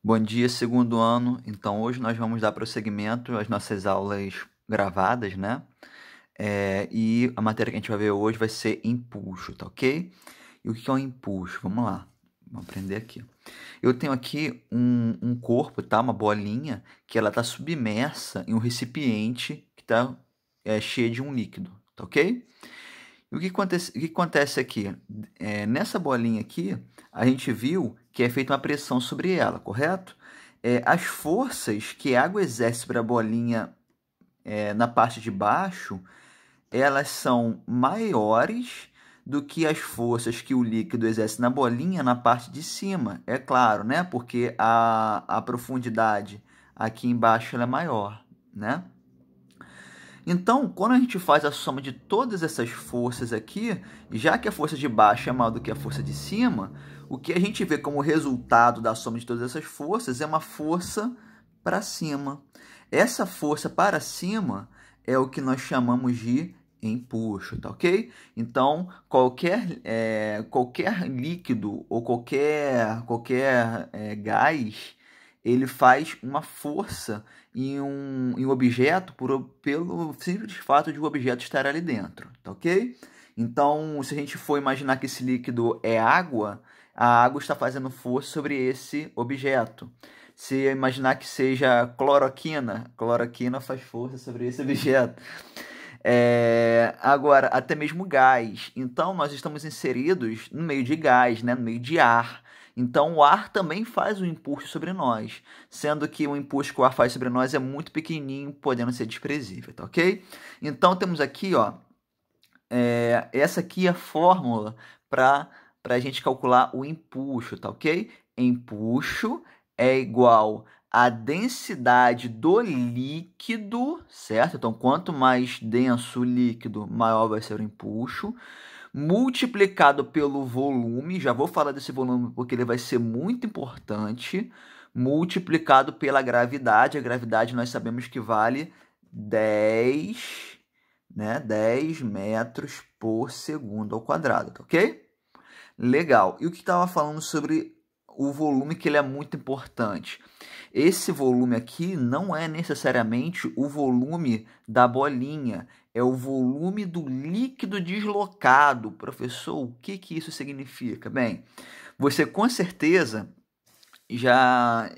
Bom dia, segundo ano. Então, hoje nós vamos dar prosseguimento às nossas aulas gravadas, né? E a matéria que a gente vai ver hoje vai ser impulso, tá ok? E o que é um impulso? Vamos lá, vamos aprender aqui. Eu tenho aqui um corpo, tá? Uma bolinha que ela está submersa em um recipiente que está cheio de um líquido, tá ok? E o que acontece aqui? Nessa bolinha aqui, a gente viu que é feita uma pressão sobre ela, correto? As forças que a água exerce sobre a bolinha na parte de baixo, elas são maiores do que as forças que o líquido exerce na bolinha na parte de cima. É claro, né? Porque a profundidade aqui embaixo ela é maior, né? Então, quando a gente faz a soma de todas essas forças aqui, já que a força de baixo é maior do que a força de cima, o que a gente vê como resultado da soma de todas essas forças é uma força para cima. Essa força para cima é o que nós chamamos de empuxo, tá ok? Então, qualquer líquido ou qualquer gás, ele faz uma força em um objeto pelo simples fato de o objeto estar ali dentro, tá ok? Então, se a gente for imaginar que esse líquido é água, a água está fazendo força sobre esse objeto. Se imaginar que seja cloroquina, cloroquina faz força sobre esse objeto. Agora, até mesmo gás. Então, nós estamos inseridos no meio de gás, né? No meio de ar. Então, o ar também faz um impulso sobre nós, sendo que o impulso que o ar faz sobre nós é muito pequenininho, podendo ser desprezível, tá ok? Então, temos aqui, ó, essa aqui é a fórmula para a gente calcular o impulso, tá ok? Impulso é igual à densidade do líquido, certo? Então, quanto mais denso o líquido, maior vai ser o impulso, multiplicado pelo volume, já vou falar desse volume porque ele vai ser muito importante, multiplicado pela gravidade. A gravidade nós sabemos que vale 10, né? 10 metros por segundo ao quadrado, tá ok? Legal. E o que estava falando sobre o volume, que ele é muito importante. Esse volume aqui não é necessariamente o volume da bolinha, é o volume do líquido deslocado. Professor, o que isso significa? Bem, você com certeza já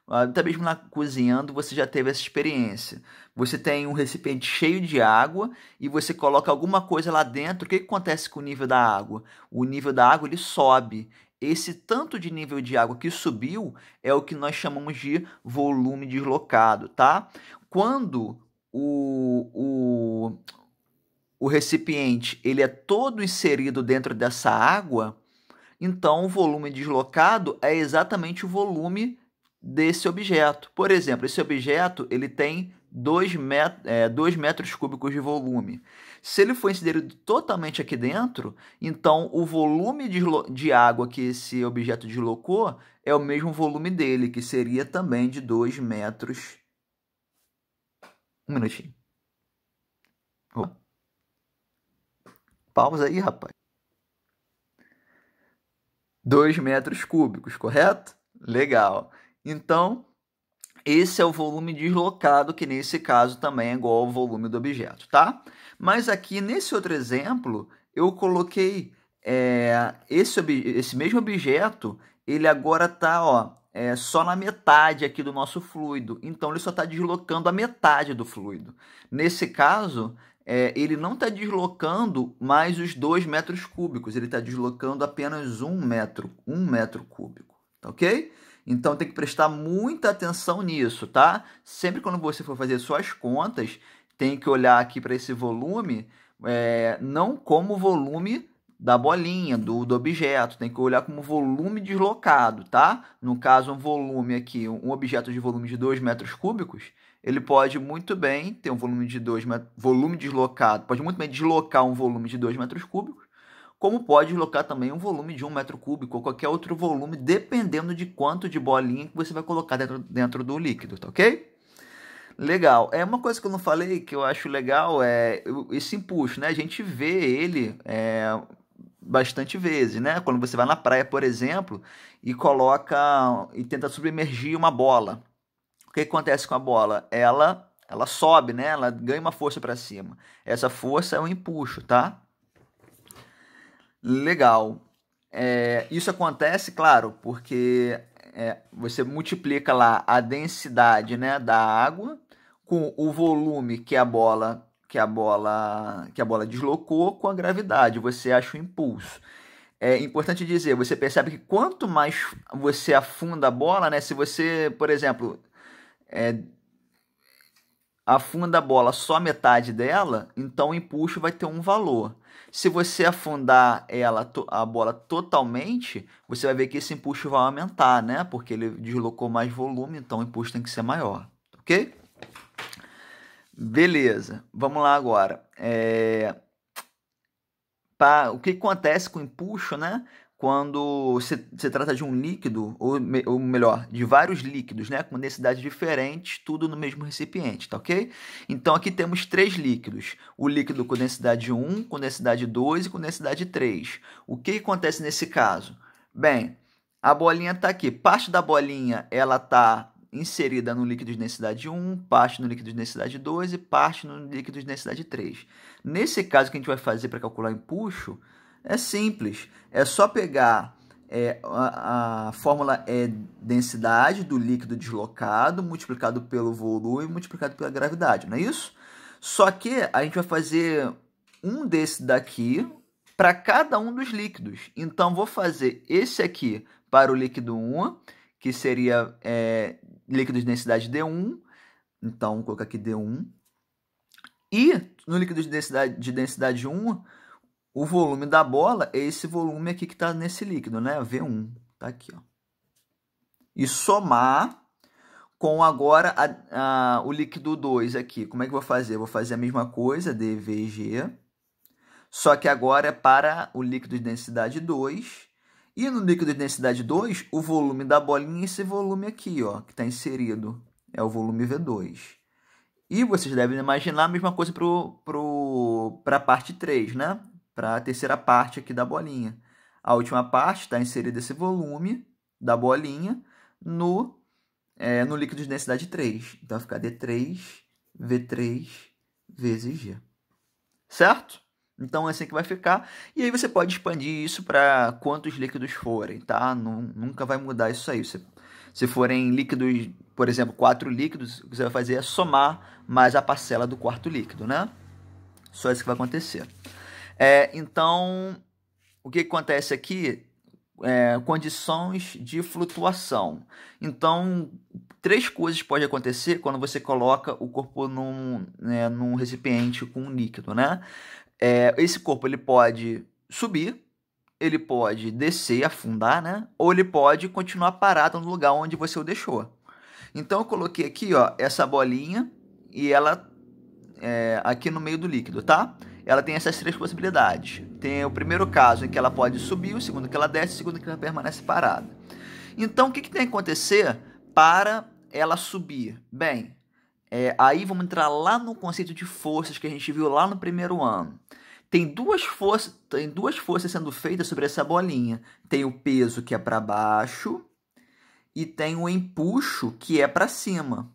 até mesmo lá cozinhando, você já teve essa experiência. Você tem um recipiente cheio de água e você coloca alguma coisa lá dentro. O que acontece com o nível da água? O nível da água ele sobe. Esse tanto de nível de água que subiu é o que nós chamamos de volume deslocado, tá? Quando o recipiente ele é todo inserido dentro dessa água, então o volume deslocado é exatamente o volume desse objeto. Por exemplo, esse objeto ele tem 2 metros cúbicos de volume. Se ele for inserido totalmente aqui dentro, então o volume de água que esse objeto deslocou é o mesmo volume dele, que seria também de 2 metros. Um minutinho. Opa. Pausa aí, rapaz. 2 metros cúbicos, correto? Legal. Então, esse é o volume deslocado, que nesse caso também é igual ao volume do objeto, tá? Mas aqui nesse outro exemplo, eu coloquei esse mesmo objeto, ele agora está só na metade aqui do nosso fluido. Então, ele só está deslocando a metade do fluido. Nesse caso, ele não está deslocando mais os 2 metros cúbicos, ele está deslocando apenas um metro cúbico, tá ok? Então, tem que prestar muita atenção nisso, tá? Sempre quando você for fazer suas contas, tem que olhar aqui para esse volume, não como volume da bolinha, do objeto. Tem que olhar como volume deslocado, tá? No caso, um volume aqui, um objeto de volume de 2 metros cúbicos, ele pode muito bem ter um volume de 2 metros, volume deslocado, pode muito bem deslocar um volume de 2 metros cúbicos, como pode deslocar também um volume de 1 metro cúbico ou qualquer outro volume, dependendo de quanto de bolinha que você vai colocar dentro do líquido, tá ok? Legal. É uma coisa que eu não falei, que eu acho legal, esse impulso, né? A gente vê ele bastante vezes, né? Quando você vai na praia, por exemplo, e coloca e tenta submergir uma bola. O que acontece com a bola? Ela sobe, né? Ela ganha uma força para cima. Essa força é um empuxo, tá? Legal. Isso acontece, claro, porque você multiplica lá a densidade, né, da água com o volume que a bola deslocou com a gravidade. Você acha o impulso. É importante dizer, você percebe que quanto mais você afunda a bola, né, se você, por exemplo, afunda a bola só metade dela, então o empuxo vai ter um valor. Se você afundar a bola totalmente, você vai ver que esse empuxo vai aumentar, né? Porque ele deslocou mais volume, então o empuxo tem que ser maior, ok? Beleza, vamos lá agora. O que acontece com o empuxo, né? Quando se trata de um líquido, ou melhor, de vários líquidos, né? Com densidades diferentes, tudo no mesmo recipiente, tá ok? Então aqui temos 3 líquidos. O líquido com densidade 1, com densidade 2 e com densidade 3. O que acontece nesse caso? Bem, a bolinha está aqui. Parte da bolinha ela está inserida no líquido de densidade 1, parte no líquido de densidade 2 e parte no líquido de densidade 3. Nesse caso, o que a gente vai fazer para calcular o empuxo é simples. É só pegar a fórmula é densidade do líquido deslocado multiplicado pelo volume multiplicado pela gravidade, não é isso? Só que a gente vai fazer um desse daqui para cada um dos líquidos. Então, vou fazer esse aqui para o líquido 1, que seria líquido de densidade D1. Então, vou colocar aqui D1. E no líquido de densidade 1, o volume da bola é esse volume aqui que está nesse líquido, né? V1. Tá aqui, ó. E somar com agora o líquido 2 aqui. Como é que eu vou fazer? Eu vou fazer a mesma coisa, dVg. Só que agora é para o líquido de densidade 2. E no líquido de densidade 2, o volume da bolinha é esse volume aqui, ó, que está inserido. É o volume V2. E vocês devem imaginar a mesma coisa para a parte 3, né? Para a terceira parte aqui da bolinha. A última parte está inserido esse volume da bolinha no líquido de densidade 3. Então, vai ficar D3, V3 vezes G. Certo? Então, é assim que vai ficar. E aí você pode expandir isso para quantos líquidos forem, tá? Nunca vai mudar isso aí. Se forem líquidos, por exemplo, 4 líquidos, o que você vai fazer é somar mais a parcela do quarto líquido, né? Só isso que vai acontecer. Então, o que acontece aqui? Condições de flutuação. Então, 3 coisas podem acontecer quando você coloca o corpo num recipiente com um líquido, né? Esse corpo ele pode subir, ele pode descer, afundar, né? Ou ele pode continuar parado no lugar onde você o deixou. Então, eu coloquei aqui, ó, essa bolinha e ela aqui no meio do líquido, tá? Ela tem essas 3 possibilidades. Tem o primeiro caso em que ela pode subir, o segundo que ela desce, o segundo que ela permanece parada. Então, o que tem que acontecer para ela subir? Bem, aí vamos entrar lá no conceito de forças que a gente viu lá no primeiro ano. Tem duas forças sendo feitas sobre essa bolinha. Tem o peso que é para baixo e tem o empuxo que é para cima.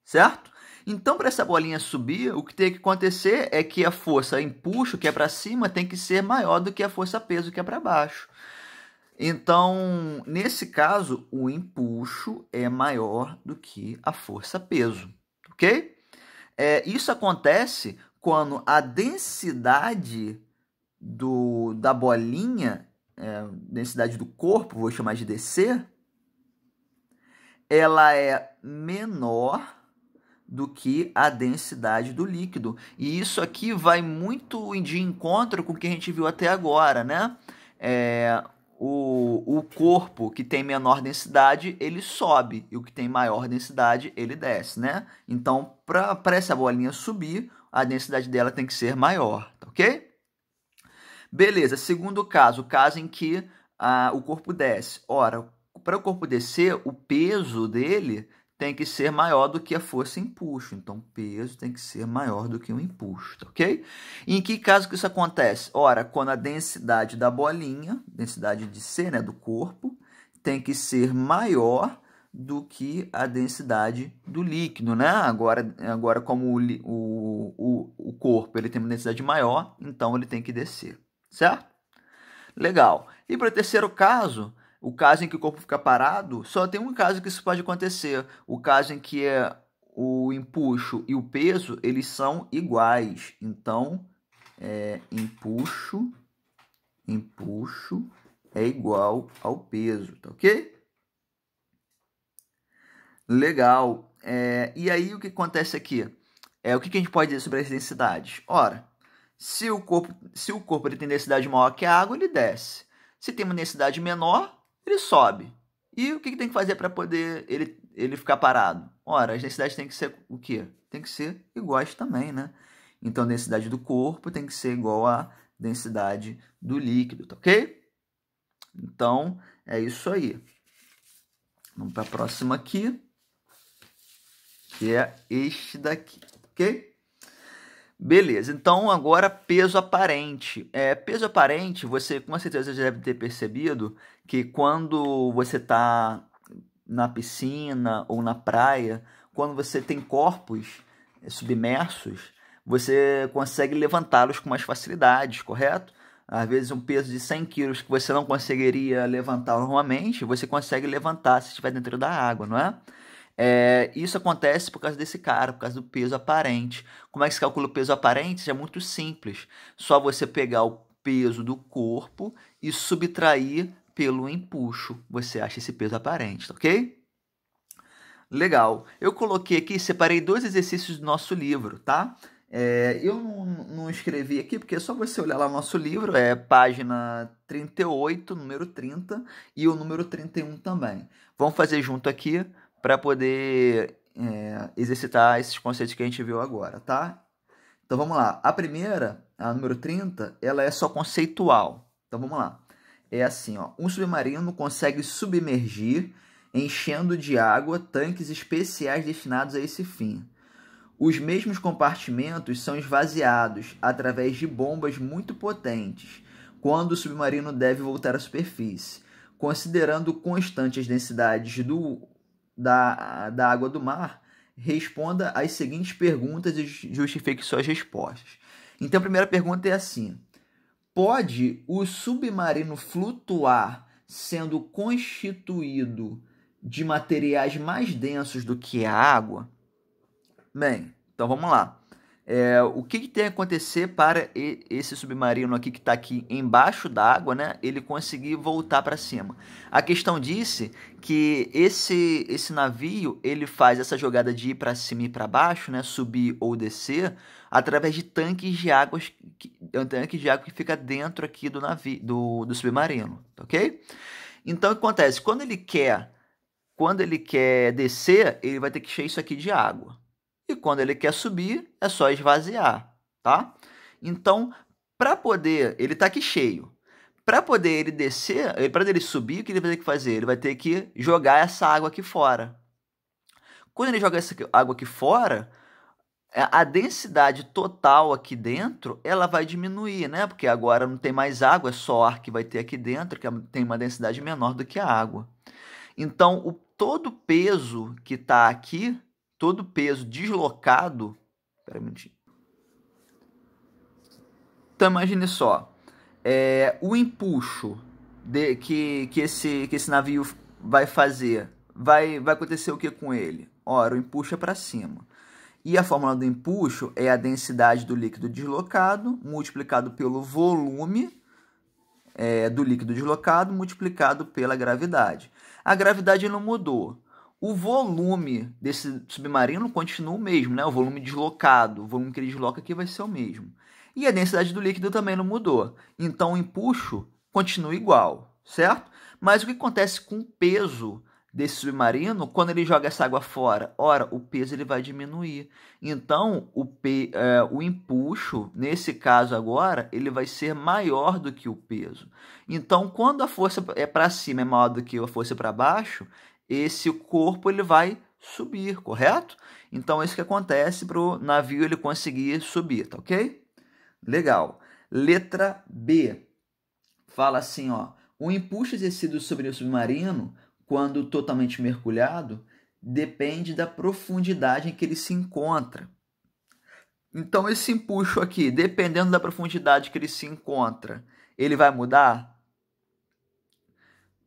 Certo? Então, para essa bolinha subir, o que tem que acontecer é que a força empuxo, que é para cima, tem que ser maior do que a força peso, que é para baixo. Então, nesse caso, o empuxo é maior do que a força peso, ok? Isso acontece quando a densidade da bolinha, densidade do corpo, vou chamar de DC, ela é menor do que a densidade do líquido. E isso aqui vai muito de encontro com o que a gente viu até agora, né? O corpo que tem menor densidade, ele sobe, e o que tem maior densidade, ele desce, né? Então, para essa bolinha subir, a densidade dela tem que ser maior, tá ok? Beleza, segundo caso, o caso em que o corpo desce. Ora, para o corpo descer, o peso dele tem que ser maior do que a força empuxo. Então, peso tem que ser maior do que o empuxo, tá ok? E em que caso que isso acontece? Ora, quando a densidade da bolinha, densidade de C, né, do corpo, tem que ser maior do que a densidade do líquido, né? Agora como o corpo ele tem uma densidade maior, então ele tem que descer, certo? Legal. E para o terceiro caso, o caso em que o corpo fica parado, só tem um caso que isso pode acontecer. O caso em que o empuxo e o peso, eles são iguais. Então, empuxo é igual ao peso, tá ok? Legal. E aí, o que acontece aqui? O que a gente pode dizer sobre as densidades? Ora, se o corpo ele tem densidade maior que a água, ele desce. Se tem uma densidade menor, ele sobe. E o que tem que fazer para poder ele ficar parado? Ora, as densidades têm que ser o quê? Tem que ser iguais também, né? Então, a densidade do corpo tem que ser igual à densidade do líquido, tá ok? Então, é isso aí. Vamos para a próxima aqui, que é este daqui, ok? Beleza, então agora peso aparente. Peso aparente, você com certeza já deve ter percebido que quando você está na piscina ou na praia, quando você tem corpos submersos, você consegue levantá-los com mais facilidade, correto? Às vezes um peso de 100 quilos que você não conseguiria levantar normalmente, você consegue levantar se estiver dentro da água, não é? Isso acontece por causa desse cara, por causa do peso aparente. Como é que se calcula o peso aparente? É muito simples. Só você pegar o peso do corpo e subtrair pelo empuxo. Você acha esse peso aparente, tá ok? Legal. Eu coloquei aqui, separei 2 exercícios do nosso livro, tá? Eu não escrevi aqui, porque é só você olhar lá no nosso livro, página 38, número 30, e o número 31 também. Vamos fazer junto aqui para poder exercitar esses conceitos que a gente viu agora, tá? Então, vamos lá. A primeira, a número 30, ela é só conceitual. Então, vamos lá. É assim, ó. Um submarino consegue submergir, enchendo de água, tanques especiais destinados a esse fim. Os mesmos compartimentos são esvaziados através de bombas muito potentes, quando o submarino deve voltar à superfície. Considerando constantes as densidades da água do mar, responda às seguintes perguntas e justifique suas respostas. Então, a primeira pergunta é assim: pode o submarino flutuar sendo constituído de materiais mais densos do que a água? Bem, então vamos lá. O que tem que acontecer para esse submarino aqui que está aqui embaixo d'água, né, ele conseguir voltar para cima? A questão disse que esse navio ele faz essa jogada de ir para cima e para baixo, né, subir ou descer, através de tanques de água que fica dentro aqui do navio, do submarino, ok? Então o que acontece? Quando ele quer descer, ele vai ter que encher isso aqui de água. E quando ele quer subir, é só esvaziar, tá? Então, para poder... Ele está aqui cheio. Para poder ele descer, para ele subir, o que ele vai ter que fazer? Ele vai ter que jogar essa água aqui fora. Quando ele joga essa água aqui fora, a densidade total aqui dentro, ela vai diminuir, né? Porque agora não tem mais água, é só ar que vai ter aqui dentro, que tem uma densidade menor do que a água. Então, todo o peso que está aqui, todo o peso deslocado... Espera um minutinho. Então, imagine só. O empuxo que esse navio vai fazer, vai acontecer o que com ele? Ora, o empuxo é para cima. E a fórmula do empuxo é a densidade do líquido deslocado multiplicado pelo volume do líquido deslocado multiplicado pela gravidade. A gravidade não mudou. O volume desse submarino continua o mesmo, né? O volume deslocado, o volume que ele desloca aqui vai ser o mesmo. E a densidade do líquido também não mudou. Então, o empuxo continua igual, certo? Mas o que acontece com o peso desse submarino quando ele joga essa água fora? Ora, o peso ele vai diminuir. Então, o empuxo, nesse caso agora, ele vai ser maior do que o peso. Então, quando a força para cima é maior do que a força para baixo, esse corpo ele vai subir, correto? Então, é isso que acontece para o navio ele conseguir subir, tá ok? Legal. Letra B. Fala assim, ó. O empuxo exercido sobre o submarino, quando totalmente mergulhado, depende da profundidade em que ele se encontra. Então, esse empuxo aqui, dependendo da profundidade que ele se encontra, ele vai mudar?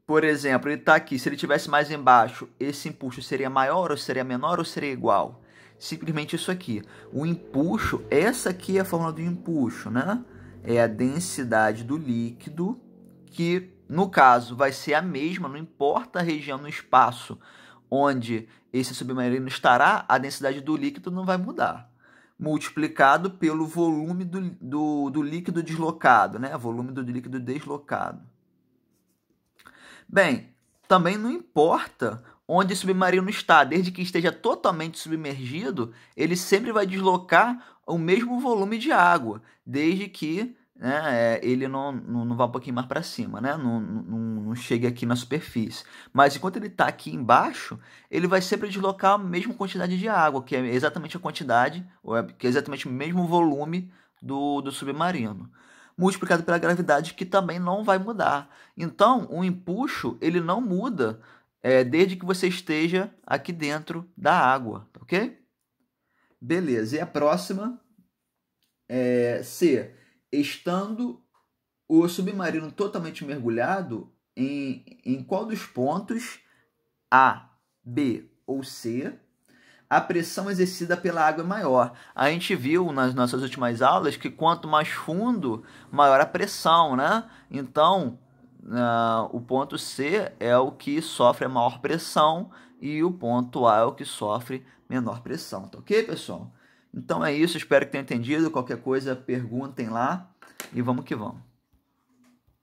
Por exemplo, ele está aqui, se ele estivesse mais embaixo, esse empuxo seria maior, ou seria menor, ou seria igual? Simplesmente isso aqui. O empuxo, essa aqui é a fórmula do empuxo, né? É a densidade do líquido, que no caso vai ser a mesma, não importa a região no espaço onde esse submarino estará, a densidade do líquido não vai mudar. Multiplicado pelo volume do líquido deslocado, né? Volume do líquido deslocado. Bem, também não importa onde o submarino está, desde que esteja totalmente submergido, ele sempre vai deslocar o mesmo volume de água, desde que, né, ele não vá um pouquinho mais para cima, né? Não chegue aqui na superfície. Mas enquanto ele está aqui embaixo, ele vai sempre deslocar a mesma quantidade de água, que é exatamente a quantidade, que é exatamente o mesmo volume do submarino, multiplicado pela gravidade, que também não vai mudar. Então, o empuxo ele não muda desde que você esteja aqui dentro da água, ok? Beleza, e a próxima é C. Estando o submarino totalmente mergulhado, em qual dos pontos A, B ou C a pressão exercida pela água é maior? A gente viu nas nossas últimas aulas que quanto mais fundo, maior a pressão, né? Então, o ponto C é o que sofre a maior pressão e o ponto A é o que sofre menor pressão, tá ok, pessoal? Então é isso, espero que tenham entendido. Qualquer coisa, perguntem lá e vamos que vamos.